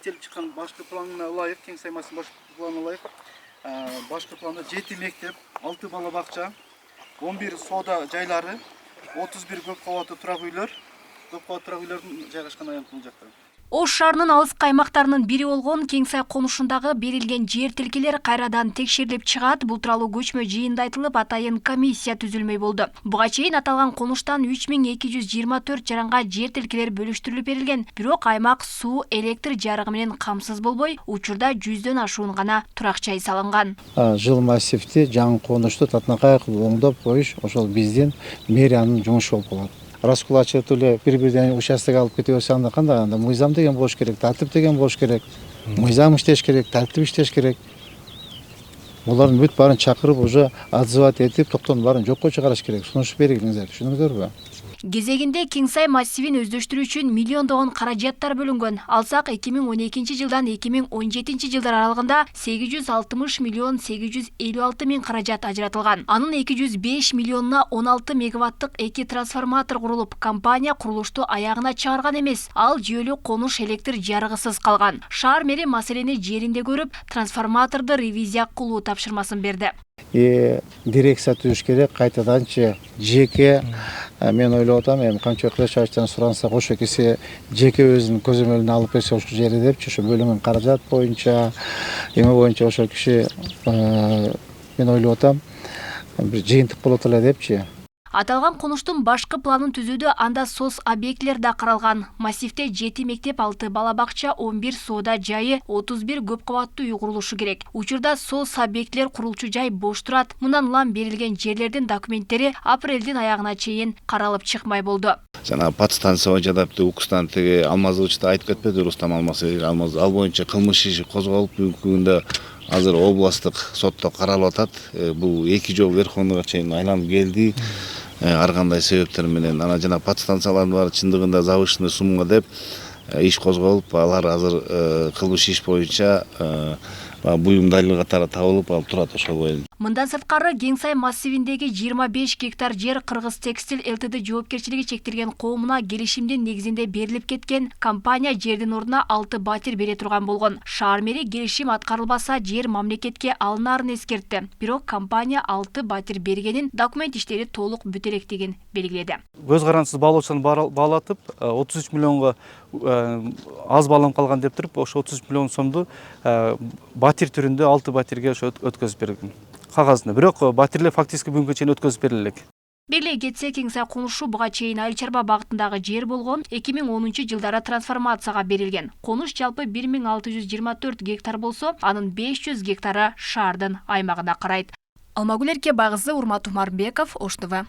Келип чыккан башкы планына ылайык, Кеңсай массивинин башкы планына ылайык, башкы планда 7 мектеп, 6 бала бакча, 11 соода жайлары, 31 көп кабаттуу турак үйлөр, көп кабаттуу турак үйлөрдүн жайгашкан аянты бул жакта. Ош шаарынын алыскы аймактарынын бири болгон Кеңсай конушундагы берилген жер тилкелер кайрадан текшерилип чыгат. Бул тууралуу көчмө жыйында айтылып, атайын комиссия түзүлмөй болду. Буга чейин аталган конуштан 3224 жаранга жер тилкелер бөлүштүрүлүп берилген. Бирок аймак суу, электр жарыгы менен камсыз болбой, учурда 100дөн ашуун гана турак жай салынган. Жыл массивти жаңы конушту татынакай оңдоп коюш ошол биздин мэриянын жумушу болуп калат. Раскулачылык эле бири-биринен участок алып кете берсе анда кандай? Анда мыйзам деген болуш керек, тартип деген болуш керек. Мыйзам иштеш керек, тартип иштеш керек. Булардын бүт баарын чакырып, уже отзывать этип, токтоонун баарын жокко чыгарыш керек. Сунуш бергилиңиздер, түшүндүңүздөрбү? Кезегинде Кеңсай массивин өздөштүрүү үчүн миллиондогон каражаттар бөлүнгөн. Алсак 2012 жылдан 2017 жылдар аралыгында 860 миллион 856 миң каражат ажыратылган. Анын 205 миллионуна 16 мегаваттык 2 трансформатор курулуп, компания курулушту аягына чыгарган эмес. Ал жүйөлүк конуш электр жарыгысыз калган. Шаар мэри маселени жеринде көрүп, трансформаторду ревизия кылуу тапшырмасын берди. Дирекция түзүш керек, кайтаданчы жеке мен ойлоп атам, эми Камчыбек Кылычбаевичтан сурансак, ошо киши жеке өзүнүн көзөмөлүнө алып берсе ошол жерди депчи, ошо бөлүнгөн каражат боюнча, эме боюнча ошол киши мен ойлоп атам, бир жыйынтык болот эле депчи. Аталган конуштун башкы планын түзүүдө анда соц объектилер да каралган. Массивте 7 мектеп, 6 бала бакча, 11 соода жайы, 31 көп кабаттуу үй курулушу керек. Учурда соц объектилер курулчу жай бош турат. Мындан улам берилген жерлердин документтери апрелдин аягына чейин каралып чыкмай болду. Жана подстанция боюнча да укустан теги Алмазовичте айтып кетпеди, Рустам Алмазович, ал боюнча кылмыш иши козголуп, бүгүнкү күндө азыр областтык сотто каралып атат. Бул 2 жолу Верховныйга чейин айланып келди. Ар кандай себептер менен анан жана подстанциялардын баары чындыгында завышенный сумма деп иш козголуп, алар азыр кылмыш иш боюнча буюм далил катары табылып алып турат ошол боюнча. Мындан сырткары Кеңсай массивиндеги 25 гектар жер Кыргыз Текстиль ЛТД жоопкерчилиги чектелген коомуна келишимдин негизинде берилип кеткен. Компания жердин ордуна 6 батир бере турган болгон. Шаар мэри келишим аткарылбаса жер мамлекетке алынаарын эскертти. Бирок компания 6 батир бергенин, документ иштери толук бүтө электигин белгиледи. Көз карандысыз баалоочуну баалатып, 33 миллионго аз бааланып калган деп туруп, ошо 33 миллион сомду батир түрүндө 6 батирге ошо өткөзүп берген. Кагазында. Бирок батирлер фактически бүгүнкү чейин өткөзүп берилет. Белгилей кетсек, Кеңсай конушу буга чейин Айыл чарба багытындагы жер болгон, 2010 жылдары трансформацияга берилген. Конуш жалпы 1624 гектар болсо, анын 500 гектары шаардын аймагына карайт. Алмагүл Эркебагызы, Урмат Умарбеков, Ош ТВ.